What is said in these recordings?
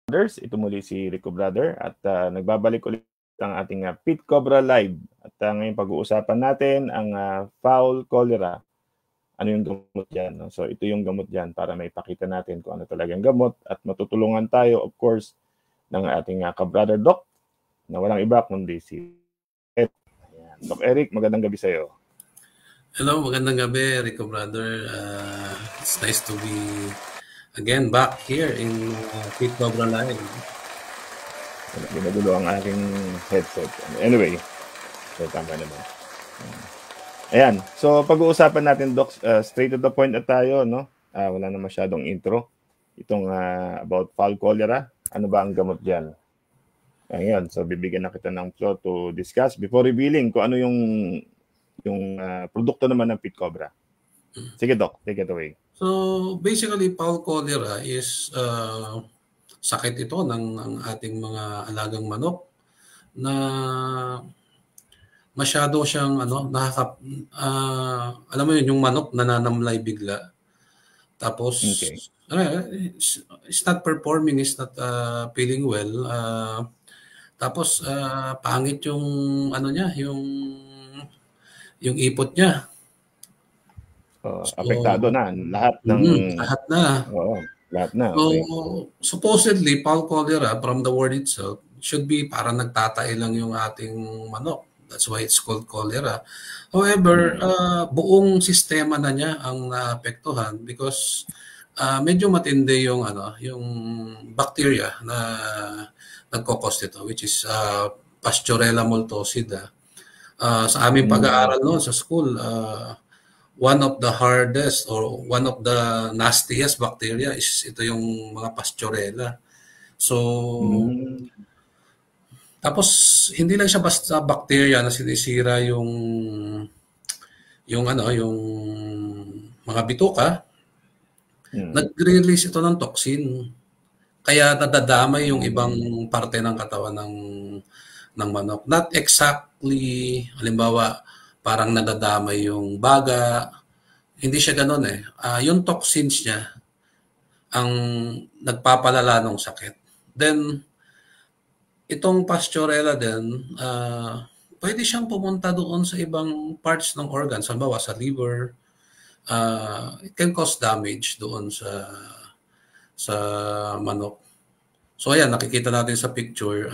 Brothers, ito muli si Rico Brother at nagbabalik ulit ang ating Pit Cobra Live. At ngayon pag-uusapan natin ang foul cholera. Ano yung gamot dyan? No? So ito yung gamot dyan para may pakita natin kung ano talagang gamot at matutulungan tayo, of course, ng ating ka-brother Doc na walang iba kundi si Eric. Ayan. Doc Eric, magandang gabi sa'yo. Hello, magandang gabi, Rico Brother. It's nice to be again back here in Pit Cobra Live. Ginagulo ang aking headset. Anyway, so tama naman. Ayan, so pag-uusapan natin, Doc, straight to the point na tayo, no? Wala na masyadong intro. Itong about foul cholera, ano ba ang gamot dyan? Ayan, so bibigyan na kita ng floor to discuss before revealing kung ano yung produkto naman ng Pit Cobra. Sige, Doc, take it away. So basically, foul cholera is sakit ito ng ating mga alagang manok na masyado siyang alam mo yun, yung manok nananamlay bigla. Tapos Okay. It's not performing, it's not feeling well. Tapos pangit yung niya, yung ipot niya. Apektado na lahat ng lahat na. Oo, lahat na. Okay. So supposedly foul cholera from the word itself should be para nagtatay lang yung ating manok. That's why it's called cholera. However, buong sistema na niya ang naapektuhan because medyo matindi yung yung bacteria na nagko-cause ito, which is Pasteurella maltosida. Sa aming pag-aaral noon sa school, one of the hardest or one of the nastiest bacteria is ito yung mga Pasteurella. So tapos hindi lang siya basta bacteria na sinisira yung mga bituka. Nag-release ito ng toxin. Kaya nadadamay yung ibang parte ng katawan ng manok. Not exactly, halimbawa, parang nadadamay yung baga. Hindi siya ganoon eh. Yung toxins niya ang nagpapalala ng sakit. Then, itong Pasteurella din, pwede siyang pumunta doon sa ibang parts ng organs. Halimbawa, sa liver. It can cause damage doon sa manok. So ayan, nakikita natin sa picture,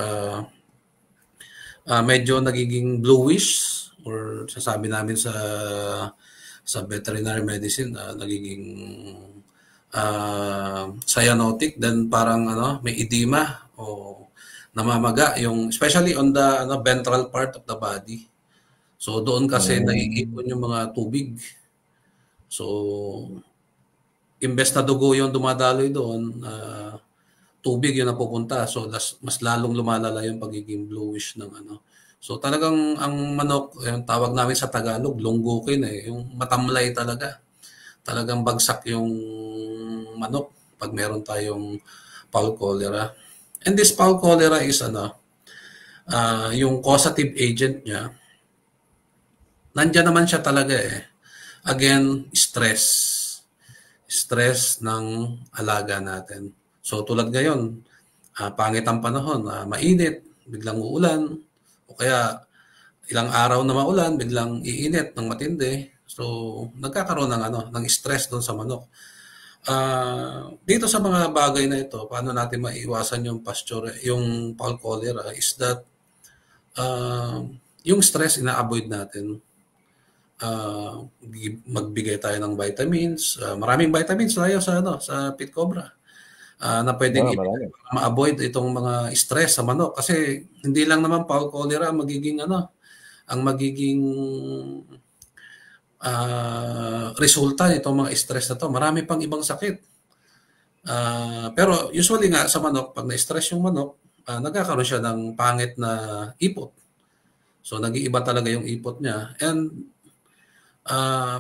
medyo nagiging bluish or sasabi namin sa veterinary medicine, nagiging cyanotic, then parang may edema o namamaga yung especially on the ventral part of the body. So doon kasi naiipon yung mga tubig. So imbes na dugo yung dumadaloy doon, tubig yung napupunta. So mas lalong lumalala yung pagiging bluish ng So talagang ang manok, yung tawag namin sa Tagalog, lunggukin eh. Yung matamlay talaga. Talagang bagsak yung manok pag meron tayong foul cholera. And this foul cholera is yung causative agent niya. Nandiyan naman siya talaga eh. Again, stress. Stress ng alaga natin. So tulad ngayon, pangit ang panahon, mainit, biglang uulan, o kaya ilang araw na maulan, biglang iinit ng matindi. So nagkakaroon ng stress doon sa manok. Dito sa mga bagay na ito, paano natin maiiwasan yung foul cholera is that yung stress ina-avoid natin. Magbigay tayo ng vitamins. Maraming vitamins tayo sa Pit Cobra. Na pwedeng ma-avoid itong mga stress sa manok kasi hindi lang naman foul cholera ang magiging resulta nitong mga stress na to. Marami pang ibang sakit. Pero usually nga sa manok, pag na-stress yung manok, nagkakaroon siya ng pangit na ipot. So nag-iiba talaga yung ipot niya. And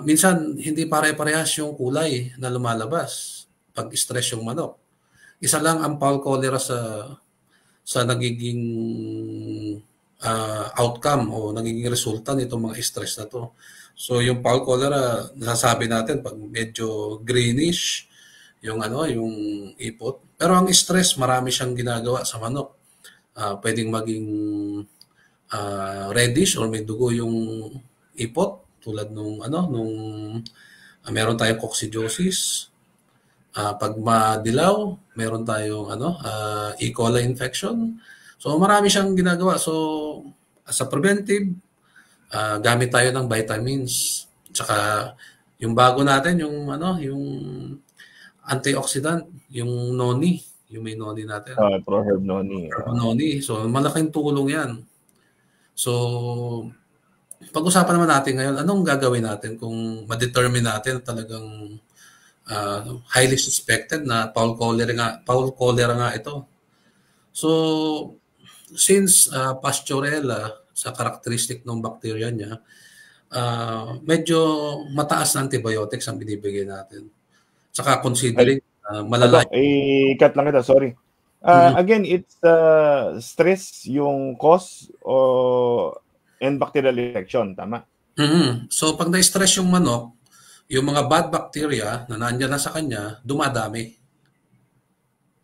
minsan hindi pare-parehas yung kulay na lumalabas pag stress yung manok. Isa lang ang foul cholera sa nagiging outcome o nagiging resulta nitong mga stress na to. So yung foul cholera, nasasabi natin pag medyo greenish yung ano, yung ipot. Pero ang stress, marami siyang ginagawa sa manok. Pwedeng maging reddish or may dugo yung ipot tulad nung ano nung meron tayong coccidiosis. Pag madilaw, meron tayong ano E. coli infection. So marami siyang ginagawa. So as a preventive, gamit tayo ng vitamins. Tsaka yung bago natin yung ano yung antioxidant, yung noni, yung may noni natin. Proherb noni. Noni. So malaking tulong 'yan. So pag-usapan naman natin ngayon, anong gagawin natin kung ma-determine natin na talagang highly suspected na Paul cholera nga ito. So, since Pasteurella, sa karakteristik ng bacteria niya, medyo mataas na antibiotics ang binibigay natin. Saka considering malala. I-cut lang kita, sorry. Again, it's stress yung cause and bacterial infection, tama? So, pag na-stress yung manok, yung mga bad bacteria na nandiyan na sa kanya, dumadami.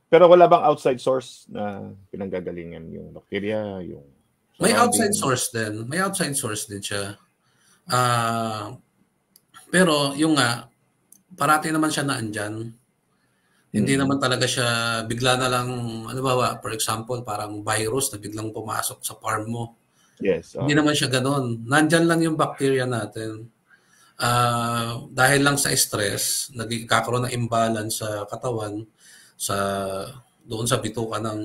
Pero wala bang outside source na pinanggagalingan yung bacteria? May outside source din. May outside source din siya. Pero yung nga, parati naman siya naandyan. Hindi naman talaga siya bigla na lang, ano ba, for example, parang virus na biglang pumasok sa farm mo. Yes. Hindi naman siya ganoon. Nandyan lang yung bacteria natin. Dahil lang sa stress, nagkakaroon ng imbalance sa katawan, doon sa bituka ng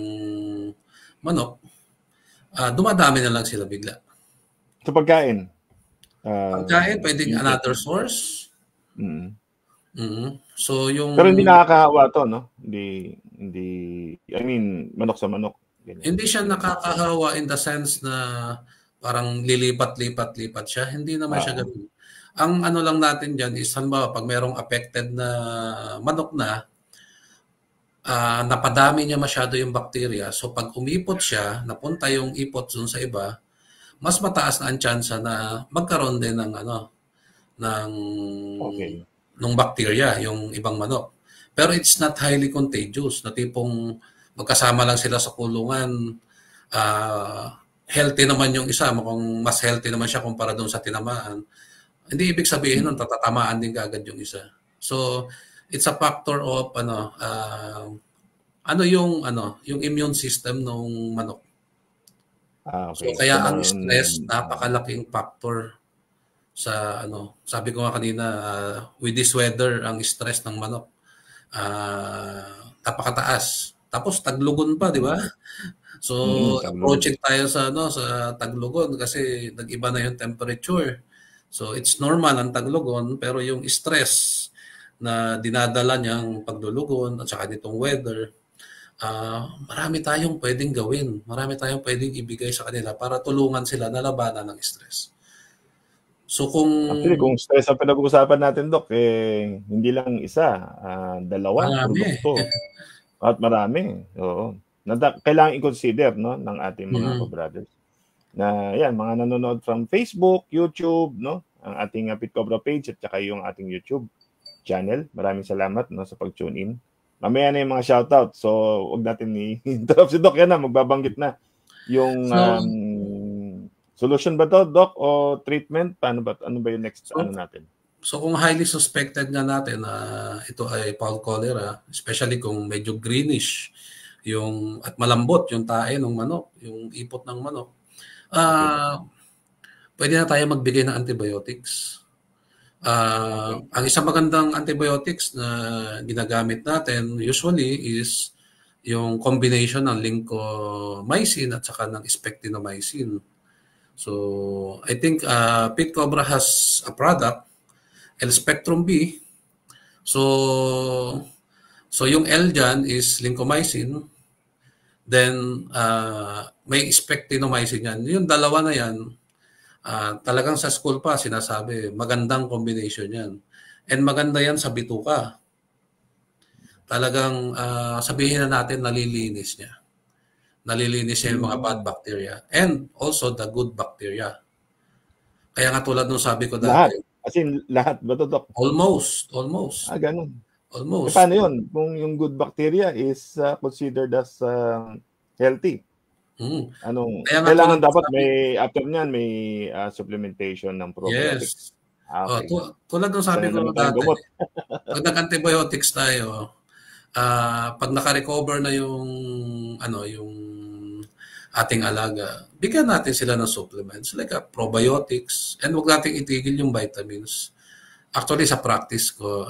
manok, dumadami na lang sila bigla. Sa pagkain? Pagkain, pwedeng another source. So yung pero hindi nakakahawa to, no? Hindi I mean, manok sa manok. Ganyan. Hindi siya nakakahawa in the sense na parang lilipat siya. Hindi naman siya ganoon. Ang ano lang natin diyan is halimbawa pag merong affected na manok na napadami niya masyado yung bacteria. So pag umipot siya, napunta yung ipot dun sa iba, mas mataas na ang tsansa na magkaroon din ng ng bacteria yung ibang manok. Pero it's not highly contagious, na tipong magkasama lang sila sa kulungan. Healthy naman yung isa, mukhang mas healthy naman siya kumpara doon sa tinamaan. Hindi ibig sabihin nun tatatamaan din kaagad yung isa. So it's a factor of yung immune system ng manok. Okay. So kaya ang stress napakalaking factor sa sabi ko nga kanina, with this weather, ang stress ng manok napakataas. Tapos taglugon pa, di ba? So approaching tayo sa taglugon kasi nag-iba na yung temperature. So it's normal ang taglugon, pero yung stress na dinadala niyang paglulugon at saka nitong weather, marami tayong pwedeng gawin. Marami tayong pwedeng ibigay sa kanila para tulungan sila na labanan ng stress. So actually, kung stress ang pinag-uusapan natin, Doc, hindi lang isa, dalawa, produkto. At marami. Oo. Kailangan i-consider, no, ng ating mga co-brothers. Na yan, mga nanonood from Facebook, YouTube, no, ang ating Pit Cobra page at saka yung ating YouTube channel. Maraming salamat, no, sa pag-tune in. Mamaya na yung mga shoutout. So, wag natin i-interrupt si Doc. Yan na, magbabanggit na. Yung solution ba to, Doc, o treatment? Paano ba? Ano ba yung next natin? So, kung highly suspected nga natin na ito ay Paul cholera, especially kung medyo greenish at malambot yung tae ng manok, yung ipot ng manok, pwede na tayo magbigay ng antibiotics. Ang isang magandang antibiotics na ginagamit natin usually is yung combination ng lincomycin at saka ng spectinomycin. So, I think Pit Cobra has a product, L-Spectrum B. So yung L dyan is lincomycin. Then, may spectinomycin yan. Yung dalawa na yan, talagang sa school pa sinasabi, magandang combination yan. And maganda yan sa bituka. Talagang sabihin na natin nalilinis niya. Nalilinis niya yung mga bad bacteria. And also the good bacteria. Kaya nga tulad nung sabi ko dati. Lahat? As in, lahat ba to, Doc? Almost. Ganun. Almost. Paano yun? Kung yung good bacteria is considered as healthy. Anong Kaya nga kailangan tulad dapat sabi, may after niyan may supplementation ng probiotics. yes. Okay. Tulad ng sabi Sana ko naman tayong dati, gamot. pag nag-antibiotics tayo, pag naka-recover na yung yung ating alaga, bigyan natin sila ng supplements like probiotics, and wag nating itigil yung vitamins. Actually, sa practice ko,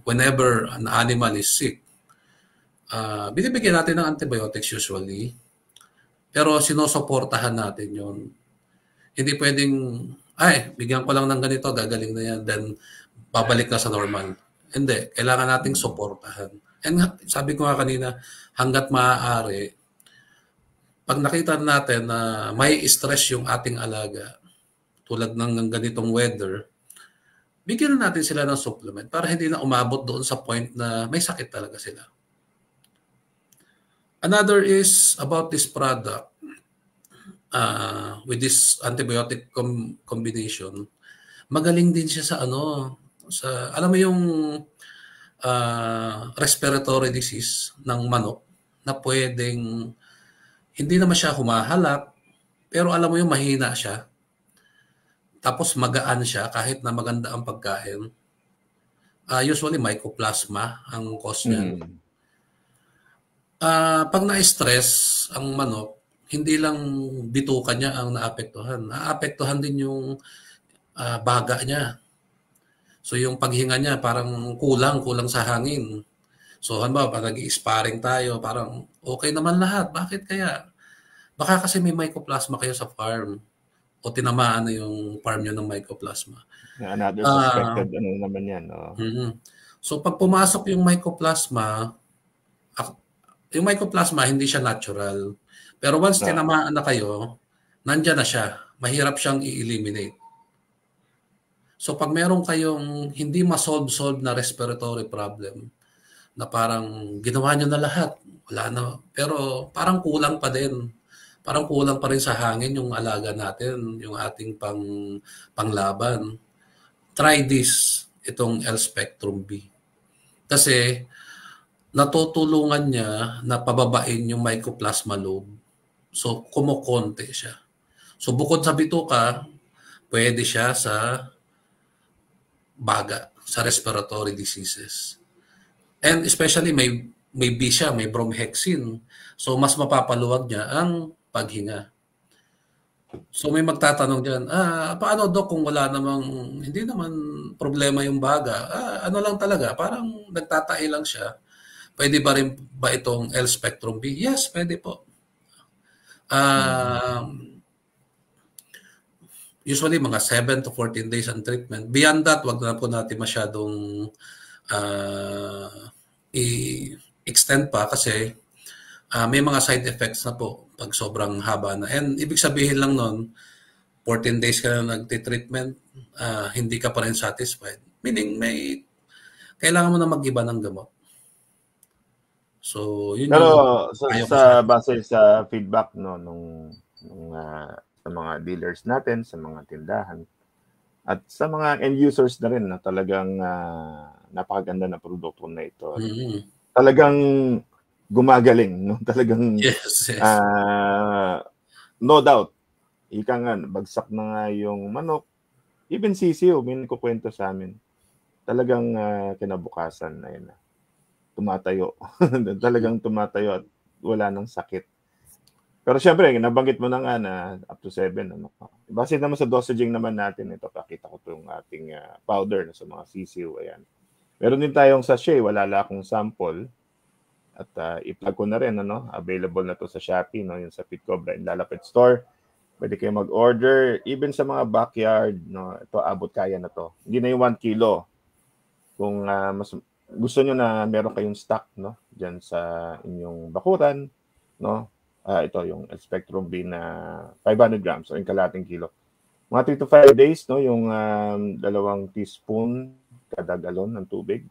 whenever an animal is sick, binibigyan natin ng antibiotics usually, pero sinusuportahan natin yun. Hindi pwedeng, bigyan ko lang ng ganito, gagaling na yan, then babalik na sa normal. Hindi, kailangan nating suportahan. And sabi ko nga kanina, hanggat maaari, pag nakita natin na may stress yung ating alaga, tulad ng ganitong weather, bigyan na natin sila ng supplement para hindi na umabot doon sa point na may sakit talaga sila. Another is about this product. With this antibiotic combination, magaling din siya sa alam mo yung respiratory disease ng manok na pwedeng hindi naman siya humahalap, pero alam mo yung mahina siya. Tapos magaan siya kahit na maganda ang pagkain. Usually mycoplasma ang cause niyan. Pag na-stress ang manok, hindi lang bituka niya ang naapektuhan. Naapektuhan din yung baga niya. So yung paghinga niya parang kulang sa hangin. So halimbawa, pag nag-i-sparring tayo, parang okay naman lahat. Bakit kaya? Baka kasi may mycoplasma kayo sa farm o tinamaan na yung farm nyo ng mycoplasma. Another suspected naman yan. So pag pumasok yung mycoplasma hindi siya natural. Pero once tinamaan na kayo, nandyan na siya. Mahirap siyang i-eliminate. So pag meron kayong hindi ma-solve na respiratory problem, na parang ginawa nyo na lahat, wala na, pero parang kulang pa din. Parang kulang pa rin sa hangin yung alaga natin, yung ating panglaban. Try this, itong L-Spectrum B. Kasi natutulungan niya na pababain yung mycoplasma load. So, kumukonte siya. So, bukod sa bituka, pwede siya sa baga, sa respiratory diseases. And especially may B siya, may bromhexin. So, mas mapapaluwag niya ang paghinga. So, may magtatanong dyan, paano Dok kung wala namang, hindi naman problema yung baga? Ano lang talaga, parang nagtatae lang siya. Pwede ba rin ba itong L-Spectrum B? Yes, pwede po. Usually, mga 7 to 14 days ang treatment. Beyond that, wag na po natin masyadong i-extend pa kasi may mga side effects na po pag sobrang haba na. And ibig sabihin lang nun, 14 days ka na nagtitreatment, hindi ka pa rin satisfied. Meaning, kailangan mo na mag-iba ng gamot. So, yun pero sa base sa feedback nung sa mga dealers natin, sa mga tindahan, at sa mga end users na rin na talagang napakaganda na produkto na ito. Talagang gumagaling, no? Talagang yes. no doubt. Ika nga, bagsak na nga yung manok. Even sisiyo, may nagkukwento sa amin. Talagang kinabukasan na yun. Tumatayo. Talagang tumatayo at wala nang sakit. Pero syempre, nabanggit mo na nga na up to 7. Base naman sa dosaging naman natin, ito, pakita ko itong ating powder sa mga sisiyo. Ayan. Meron din tayong sachet, wala lang akong sample. At i-plug ko na rin, available na to sa Shopee, yung sa Pit Cobra in Lalapit Store. Pwede kayo mag-order. Even sa mga backyard, ito, abot kaya na to. Hindi na yung 1 kilo. Kung mas gusto nyo na meron kayong stock, dyan sa inyong bakuran, ito yung Spectrum B na 500 grams, so yung kalating kilo. Mga 3 to 5 days, yung 2 teaspoon kada galon ng tubig.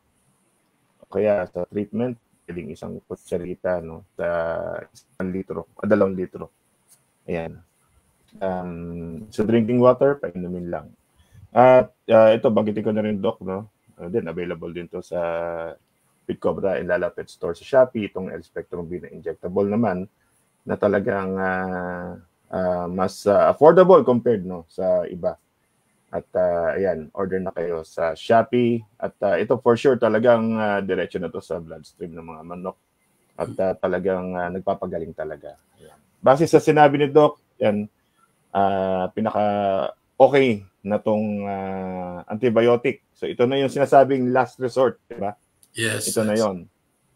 Kaya sa treatment, pwedeng 1 kutsarita, sa 1 litro, 2 litro. Ayan. Sa drinking water, painumin lang. At ito, banggitin ko na rin, Doc, din available din to sa Pit Cobra Ilala Pet Store sa Shopee, itong L Spectrum B na injectable naman na talagang mas affordable compared sa iba. At ayan, order na kayo sa Shopee at ito for sure talagang diretso na to sa bloodstream ng mga manok at talagang nagpapagaling talaga. Ayan. Base sa sinabi ni Doc, yan pinaka okay na tong antibiotic. So ito na yung sinasabing last resort, di ba? Yes. Ito na yon.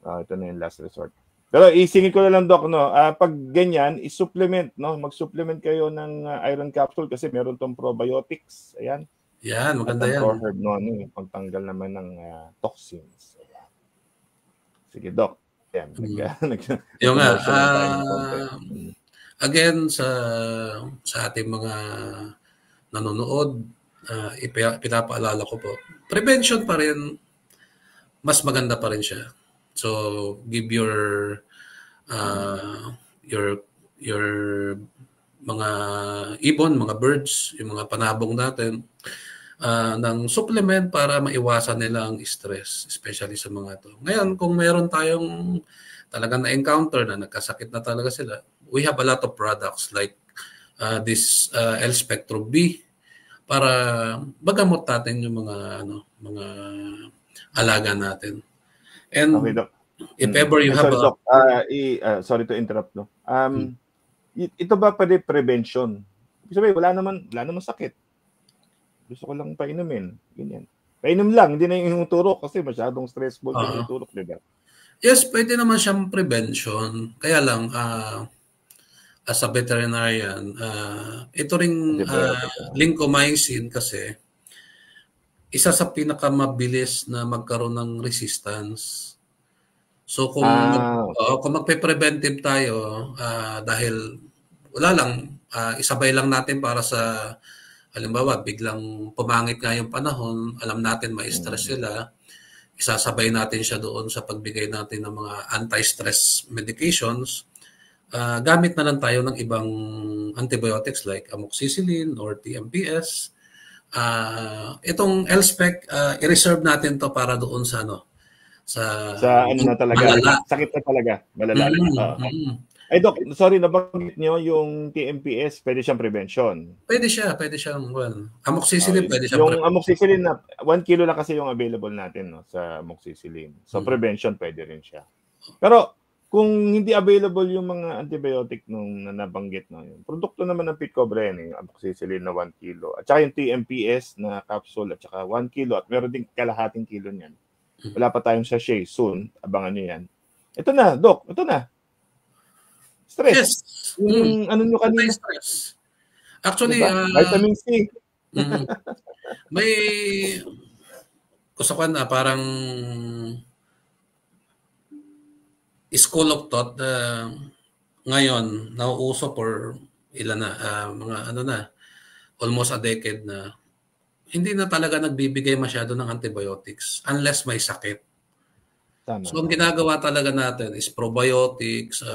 Ito na yung last resort. Pero isingin ko na lang, Doc, pag ganyan, isupplement, mag-supplement kayo ng iron capsule kasi meron tong probiotics. Ayan. Yan, maganda yan. ProHerb pagtanggal naman ng toxins. Ayan. Sige, Doc. Ayan. Yung again, sa ating mga nanonood, pinapaalala ko po, prevention pa rin, mas maganda pa rin siya. So give your mga ibon, mga birds, yung mga panabong natin ng supplement para maiwasan nila ang stress, especially sa mga to. Ngayon, kung meron tayong talagang na-encounter na nagkasakit na talaga sila, we have a lot of products like this L Spectrum B para magamot natin yung mga alaga natin. And okay, Doc. If ever you have sorry, Doc. Sorry to interrupt, no. Ito ba pwede prevention? Sabi, wala naman sakit. Gusto ko lang painumin, ganyan. Painom lang, hindi na yung turok kasi masyadong stressful yung turok, di ba? Yes, pwede naman siyang prevention. Kaya lang as a veterinarian, ito ring lincomycin kasi isa sa pinakamabilis na magkaroon ng resistance. So kung magpe-preventive tayo dahil wala lang, isabay lang natin para sa halimbawa biglang pumangit nga yung panahon, alam natin ma-stress sila, isasabay natin siya doon sa pagbigay natin ng mga anti-stress medications. Gamit na lang tayo ng ibang antibiotics like amoxicillin or TMPS. Itong L-Spec, i-reserve natin to para doon sa sa ano na talaga, malala. Sakit na talaga, malala. Ay, Doc, sorry, nabanggit nyo yung TMPS, pwede siyang prevention. Pwede siyang, amoxicillin pwede siyang yung amoxicillin na 1 kilo lang kasi yung available natin sa amoxicillin. So prevention pwede rin siya. Pero kung hindi available yung mga antibiotic nung nabanggit yung produkto naman ng Pit Cobra yung amoxicillin na 1 kilo at saka yung TMPS na capsule at saka 1 kilo at meron ding kalahating kilo niyan. Wala pa tayong sachet soon, abangan niyo yan. Ito na, Doc, ito na. Stress. Yes. Yung ano nyo kanina. Stress. Actually, vitamin C. May kusakan na parang school of thought ngayon nauuso for ilan na mga almost a decade na hindi na talaga nagbibigay masyado ng antibiotics unless may sakit. Tama. So ang ginagawa talaga natin is probiotics,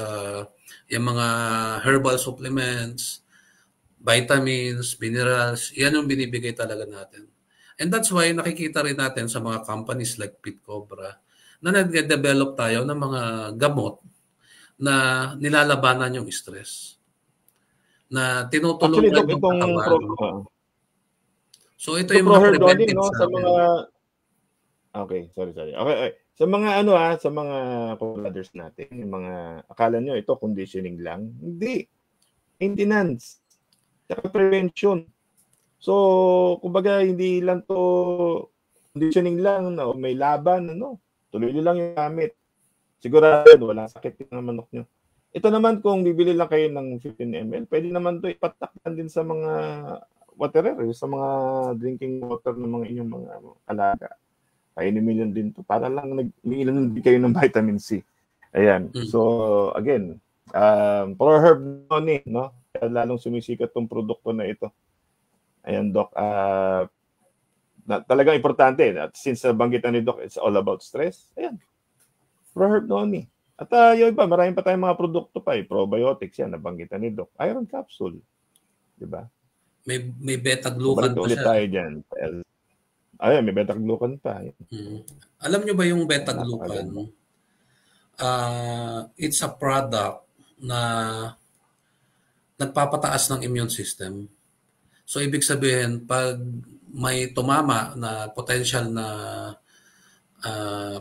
yung mga herbal supplements, vitamins, minerals, yan yung binibigay talaga natin. And that's why nakikita rin natin sa mga companies like Pit Cobra na nag-develop tayo ng mga gamot na nilalabanan yung stress. Na tinutulungan yung katawan. So ito yung mga preventive sa mga Okay, sorry. Okay. Sa mga sa mga brothers natin, yung mga akala nyo ito conditioning lang. Hindi. Maintenance. Saka prevention. So, kumbaga hindi lang to conditioning lang, may laban, tuloy lang yung gamit. Sigurado walang sakit yung manok nyo. Ito naman kung bibili lang kayo ng 15 ml, pwede naman to ipatakpan din sa mga waterer, sa mga drinking water ng mga inyong mga alaga. Inumin din to para lang nag-iilan din kayo ng vitamin C. Ayan. So, again, ProHerb lalong sumisikat tong produkto na ito. Ayan, Doc. Talagang importante. At since banggitan ni Doc, it's all about stress. Ayan. ProHerb Noni. At yung iba, marami pa tayong mga produkto pa. Probiotics yan, nabanggitan ni Doc. Iron capsule. Diba? May beta-glucan pa siya. Tayo dyan. Ayun, may beta-glucan pa. Alam nyo ba yung beta-glucan? Napakaganda. It's a product na nagpapataas ng immune system. So, ibig sabihin, pag may tumama na potential na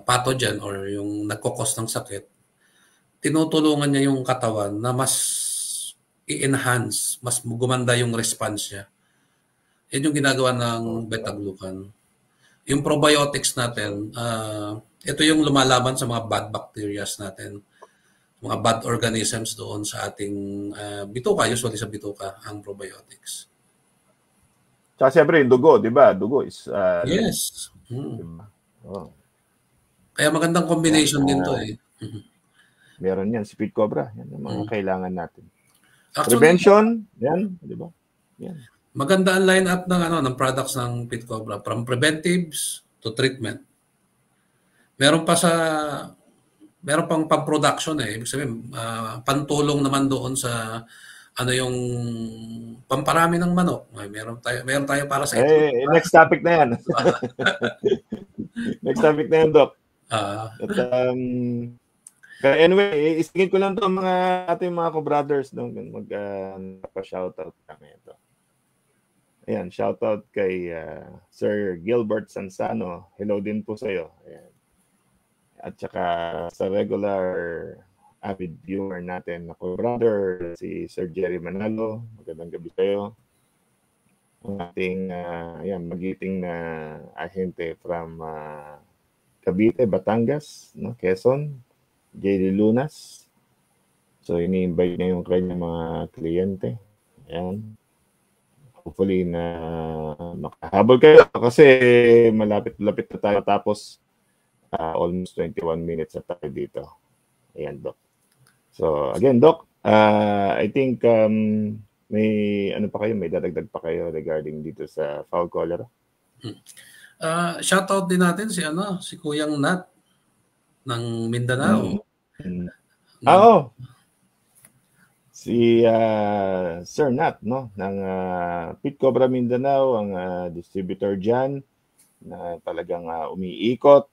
pathogen or yung nagkukos ng sakit, tinutulungan niya yung katawan na mas i-enhance, mas gumanda yung response niya. Yan yung ginagawa ng beta-glucan. Yung probiotics natin, ito yung lumalaban sa mga bad bacteria natin, mga bad organisms doon sa ating bituka, usually sa bituka, ang probiotics. Tsaka siyempre yung dugo, di ba? Dugo is Yes. diba? Kaya magandang combination din to eh. Meron yan, si Pit Cobra. Yan ang mga kailangan natin. Actually, Prevention, yan, di ba? Yan. Maganda ang line-up ng products ng Pit Cobra, from preventives to treatment. Meron pang pang-production eh. Ibig sabihin, pantulong naman doon sa yung pamparami ng manok. Meron tayo para sa ito. Next topic na yan. Next topic na yan, Doc. Anyway, isingin ko lang to mga ating mga co-brothers mag-shoutout kami ito. Ayan, shoutout kay Sir Gilbert Sansano. Hello din po sa iyo. Ayan. At saka sa regular avid viewer natin na co-brother, si Sir Jerry Manalo. Magandang gabi sa iyo. Ang ating magiting na ahente from Cavite, Batangas, Quezon, JD Lunas. So, ini-invite niya yung kanyang mga kliyente. Ayan. Hopefully na makahabol kayo kasi malapit-lapit na tayo tapos almost 21 minutes na tayo dito. Ayan, Doc. So, again, Doc, I think may may dadagdag pa kayo regarding dito sa foul cholera? Shoutout din natin si Kuyang Nat ng Mindanao. Oo. Si Sir Nat ng Pit Cobra Mindanao, ang distributor diyan na talagang umiikot,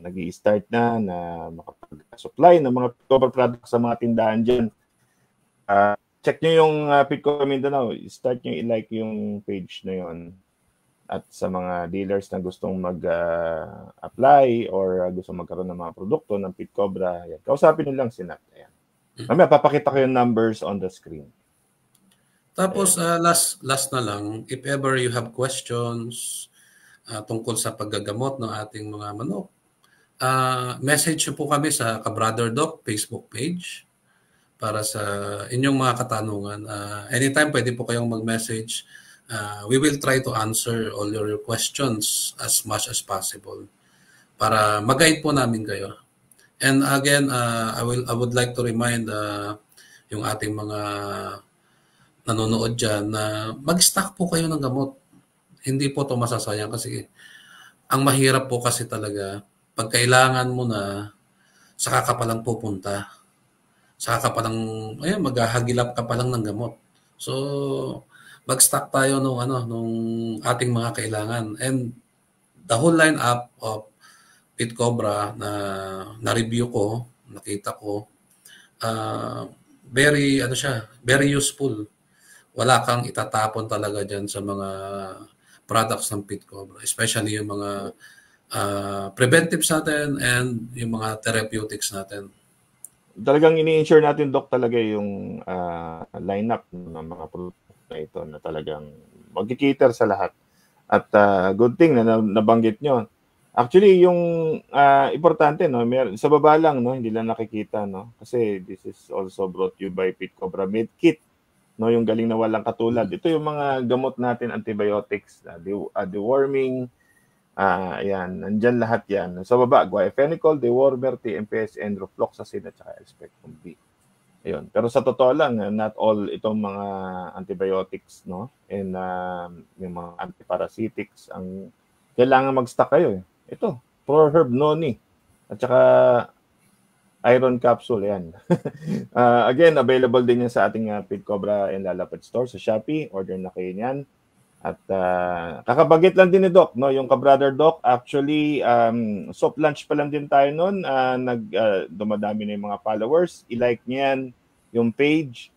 nag-i-start na makapag-supply ng mga Pit Cobra products sa mga tindahan diyan. Check nyo yung Pit Cobra Mindanao, start nyo i-like yung page na yon. At sa mga dealers na gustong mag-apply or gustong magkaroon ng mga produkto ng Pit Cobra, yan. Kausapin nyo lang si Nat. Ayan. Mamaya, papakita ko yung numbers on the screen. Tapos, last na lang, if ever you have questions tungkol sa paggagamot ng ating mga manok, message po kami sa Ka-Brother Doc Facebook page para sa inyong mga katanungan. Anytime pwede po kayong mag-message. We will try to answer all your questions as much as possible para mag-guide po namin kayo. And again, I would like to remind yung ating mga nanonood dyan na mag-stock po kayo ng gamot. Hindi po ito masasayang kasi ang mahirap po kasi talaga pag kailangan mo na saka ka palang pupunta. Saka ka palang maghahagilap ka palang ng gamot. So mag-stock tayo nung ating mga kailangan. And the whole line-up of Pit Cobra na na-review ko, nakita ko, very useful. Wala kang itatapon talaga dyan sa mga products ng Pit Cobra, especially yung mga preventives natin and yung mga therapeutics natin. Talagang ini-ensure natin, Doc, talaga yung lineup ng mga produkto na ito na talagang mag-cater sa lahat. At good thing na nabanggit nyo. Actually, yung importante, sa baba lang, hindi lang nakikita, kasi this is also brought to you by Pit Cobra Med Kit, yung galing na walang katulad. Ito yung mga gamot natin, antibiotics, deworming, yan, nandyan lahat yan. Sa baba, guaifenicol, dewormer, TMPS, enrofloxacin, at saka L-Spectrum B. Ayun. Pero sa totoo lang, not all itong mga antibiotics, and yung mga antiparasitics, ang kailangan mag-stock kayo. Ito, ProHerb Noni, at saka iron capsule, yan. Again, available din yan sa ating Pit Cobra and Lalapad store sa Shopee. Order na kayo yan. At kakabagit lang din ni Doc, no? Yung ka-brother Doc, actually, soft launch pa lang din tayo noon. Dumadami na yung mga followers. I-like niyan yung page.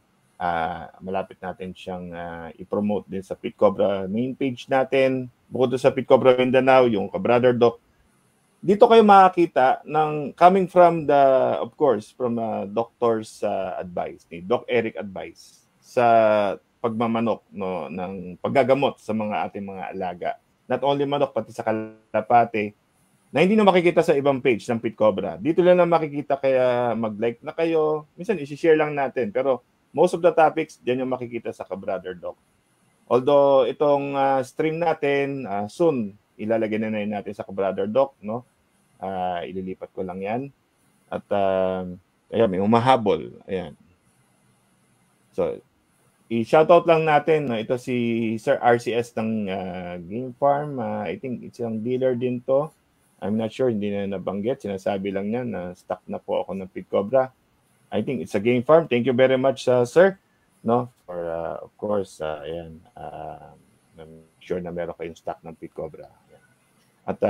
Malapit natin siyang i-promote din sa Pit Cobra main page natin. Bukod sa Pit Cobra Mindanao, yung ka-brother Doc. Dito kayo makakita ng coming from of course, from doctor's advice, ni Doc Eric advice sa pagmamanok, no, ng paggagamot sa mga ating mga alaga. Not only manok, pati sa kalapate, na hindi na makikita sa ibang page ng Pit Cobra. Dito lang na makikita, kaya mag-like na kayo. Minsan, isi-share lang natin. Pero most of the topics, diyan yung makikita sa ka-brother Doc. Although, itong stream natin, soon, ilalagay na natin sa ka-brother Doc, no? Ililipat ko lang yan. At, kaya may umahabol. Ayan. So, i-shoutout lang natin, ito si Sir RCS ng Game Farm. I think it's yung dealer din to. I'm not sure, hindi na nabanggit. Sinasabi lang niya na stock na po ako ng Pit Cobra. I think it's a Game Farm. Thank you very much, sir. No? For, of course, ayan. I'm sure na meron kayong stock ng Pit Cobra. Ayan. At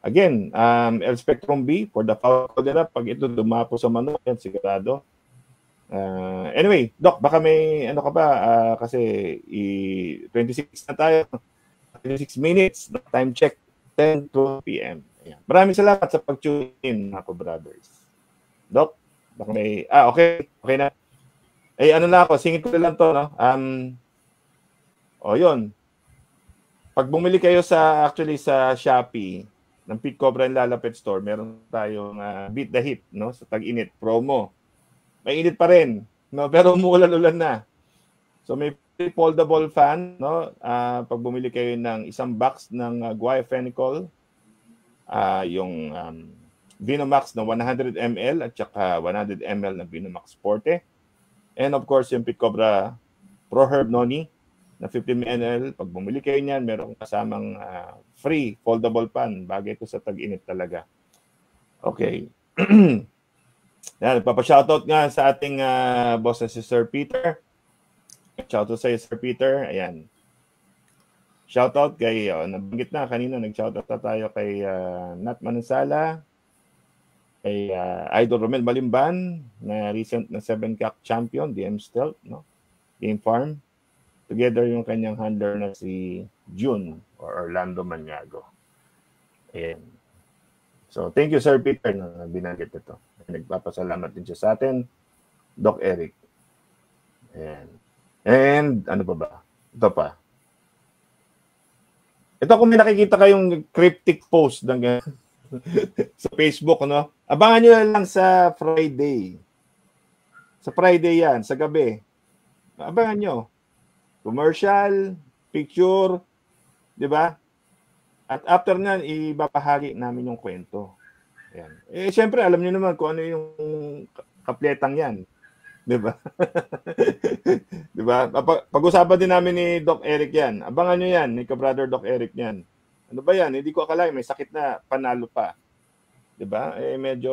again, El Spectrum B for the foul cholera. Pag ito dumapo sa manok, yan sigurado. Anyway, Doc, baka may ano ka ba? Kasi 26 na tayo. 26 minutes. Time check. 10:12 p.m. Ayan. Maraming salamat sa pag-tune in, mga brothers. Doc, baka may... okay. Okay na. Ano na ako, singit ko lang to, no? Yun. Pag bumili kayo actually sa Shopee, ng Pit Cobra and Lalapet Store, meron tayong Beat the Heat, no? Sa tag-init promo. Mainit pa rin, no? Pero umuulan-ulan na. So may foldable fan, no? Pag bumili kayo ng isang box ng guaifenicol, yung Vinomax na 100 ml at saka 100 ml na Vinomax Forte. And of course, yung Pit Cobra Pro Herb Noni na 50 ml. Pag bumili kayo niyan, merong kasamang free foldable fan. Bagay ito sa tag-init talaga. Okay. Yan, nagpapa-shoutout nga sa ating boss na si Sir Peter. Shoutout sa Sir Peter. Ayan. Shoutout kay, nabanggit na kanina, nag-shoutout na tayo kay Nat Manansala, kay Idol Romel Malimban, na recent na 7-CAC champion, DM Stealth, no? Game Farm. Together yung kanyang handler na si June or Orlando Maniago. Ayan. So, thank you, Sir Peter, na binanggit ito. Nagpapasalamat din siya sa atin, Doc Eric. Ayan. And, ano ba? Ito pa. Ito, kung may nakikita kayong cryptic post ng, sa Facebook, no? Abangan nyo lang sa Friday. Sa Friday yan, sa gabi. Abangan nyo. Commercial, picture, di ba? At after nyan, ibabahagi namin yung kwento. Ayan. Siyempre, alam niyo naman kung ano yung kapletang yan. Di ba? Di ba? Pag-usapan din namin ni Doc Eric yan. Abangan nyo yan, ni ka-brother Doc Eric yan. Ano ba yan? Hindi ko akalain, may sakit na, panalo pa. Di ba? Medyo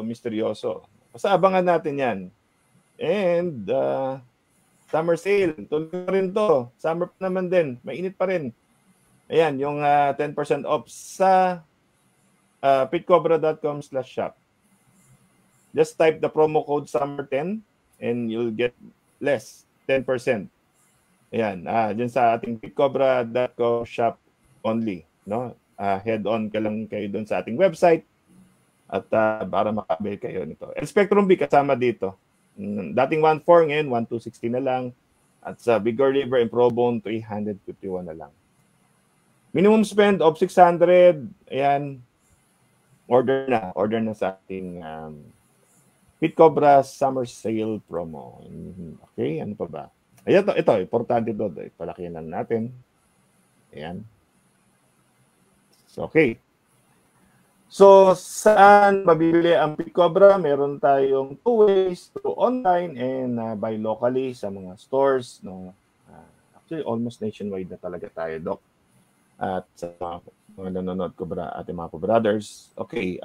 misteryoso. Basta abangan natin yan. And, summer sale. Tuloy pa rin to. Summer pa naman din. Mainit pa rin. Ayan, yung 10% off sa pitcobra.com/shop. Just type the promo code summer10 and you'll get less, 10%. Ayan, dyan sa ating pitcobra.com shop only. No? Head on ka lang kayo doon sa ating website at para makabili kayo nito. El Spectrum B kasama dito. Dating 1.4, ngayon 1.260 na lang. At sa Bigger Liver and Pro Bone, 351 na lang. Minimum spend of 600. Ayan. Order na sa ating Pit Cobra Summer Sale Promo. Okay, ano pa ba? Ayan, ito, importante ito. Palakihan lang natin. Ayan. So, okay. So, saan mabibili ang Pit Cobra? Meron tayong 2 ways, through online and buy locally sa mga stores. No? Actually, almost nationwide na talaga tayo, Doc. At sa mga nanonood ko, ating mga brothers. Okay.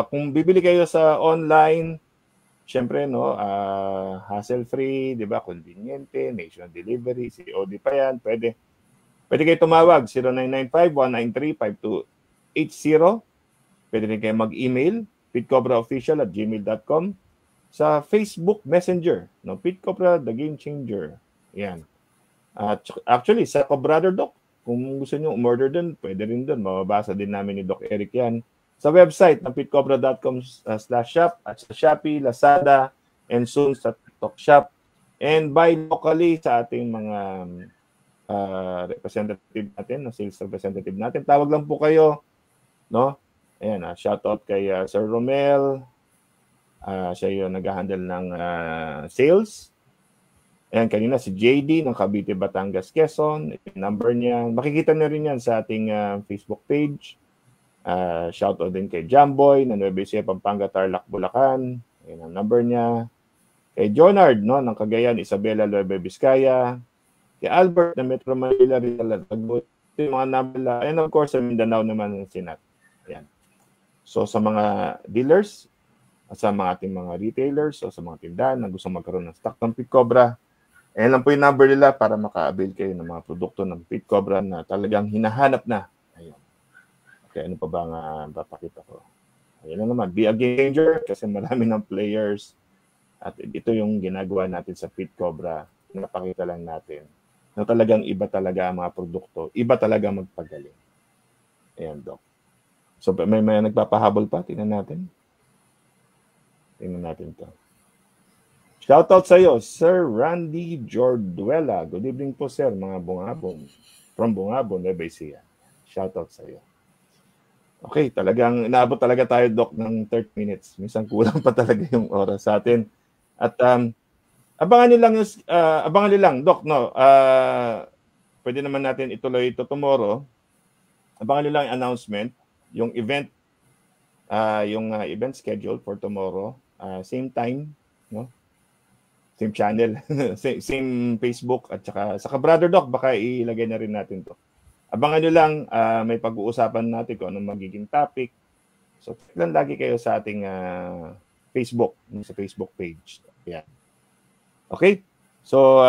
Kung bibili kayo sa online, Siyempre, no, hassle-free, di ba? Conveniente, nation delivery, COD pa yan. Pwede kayo tumawag, 0995-193-5280. Pwede rin kayo mag-email, pitcobraofficial@gmail.com. Sa Facebook Messenger, no, Pit Cobra, The Game Changer. Yan. At actually, sa Cobrother Doc, kung gusto nyo umorder dun, pwede rin dun. Mababasa din namin ni Doc Eric yan. Sa website ng pitcobra.com/shop at sa Shopee, Lazada, and soon sa TikTok Shop. And buy locally sa ating mga representative natin, sales representative natin. Tawag lang po kayo, no? Ayan, shoutout kay Sir Romel. Siya yung nag-handle ng sales. Ayan, kanina si JD ng Cavite, Batangas, Quezon. Yung number niya. Makikita niyo rin yan sa ating Facebook page. Shoutout din kay Jamboy ng Nueva Ecija, Pampanga, Tarlac, Bulacan. Ayan ang number niya. Kay Jonard, no, ng Cagayan, Isabela, Nueva Vizcaya. Kay Albert ng Metro Manila, Rizal, Tagbut. Yung mga number. And of course, sa Mindanao naman, Sinat. Ayan. So, sa mga dealers, sa mga ating mga retailers o sa mga tindahan na gusto magkaroon ng stock ng Pit Cobra, ayan lang po yung number nila para maka-avail kayo ng mga produkto ng Pit Cobra na talagang hinahanap na. Ayun. Okay, ano pa ba nga papakita ko? Ayun lang naman, be a game changer kasi marami ng players at ito yung ginagawa natin sa Pit Cobra. Napakita lang natin na talagang iba talaga ang mga produkto, iba talaga magpagaling. Ayan, Doc. So may nagpapahabol pa, tingnan natin. Tingnan natin to. Shoutout sa iyo, Sir Randy Jorduela. Good evening po, sir, mga Bungabon. From Bungabon, Nueva Ecija. Shoutout sa iyo. Okay, talagang inaabot talaga tayo, Doc, ng 30 minutes. Minsan kulang pa talaga yung oras sa atin. At abangan niyo lang, Doc, no. Pwede naman natin ituloy ito tomorrow. Abangan niyo lang yung announcement, yung event, yung event schedule for tomorrow. Same time, no? Same channel, same Facebook at saka sa Brother Doc, baka ilagay na rin natin to. Abangan nyo lang, may pag-uusapan natin kung anong magiging topic. So, check lang lagi kayo sa ating Facebook, sa Facebook page. Yan. Okay? So,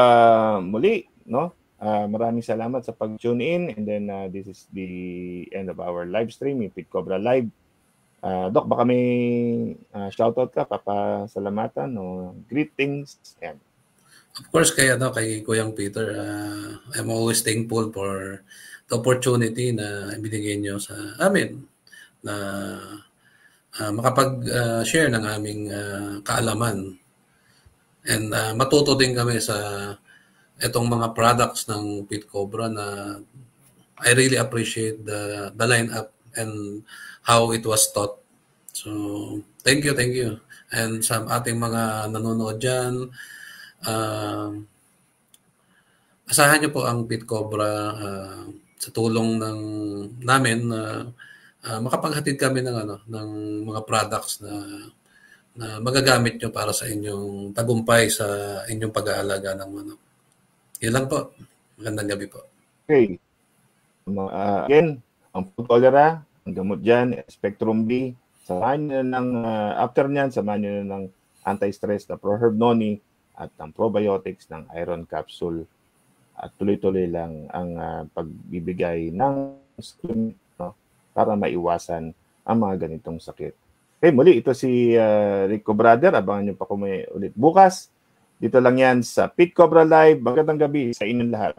muli, no? Maraming salamat sa pag-tune in and then this is the end of our live stream, Pit Cobra Live. Doc, baka may shoutout ka, papasalamatan o greetings. Yan. Of course, kay Kuyang Peter, I'm always thankful for the opportunity na ibinigay niyo sa amin na makapag-share ng aming kaalaman. And matuto din kami sa itong mga products ng Pit Cobra na I really appreciate the lineup and how it was taught. So, thank you. And sa ating mga nanonood dyan, asahan niyo po ang Pit Cobra sa tulong namin na makapaghatid kami ng mga products na magagamit nyo para sa inyong tagumpay sa inyong pag-aalaga ng manok. Yun lang po. Magandang gabi po. Okay. Again, ang Cholera, ang gamot dyan, Spectrum B, samahan nyo ng, after nyan, samahan nyo ng anti-stress na ProHerb Noni at ang probiotics ng Iron Capsule. At tuloy-tuloy lang ang pagbibigay ng supplement, no, para maiwasan ang mga ganitong sakit. Okay, muli, ito si Rico Brother. Abangan nyo pa kung may ulit bukas. Dito lang yan sa Pit Cobra Live. Magandang gabi sa inyong lahat.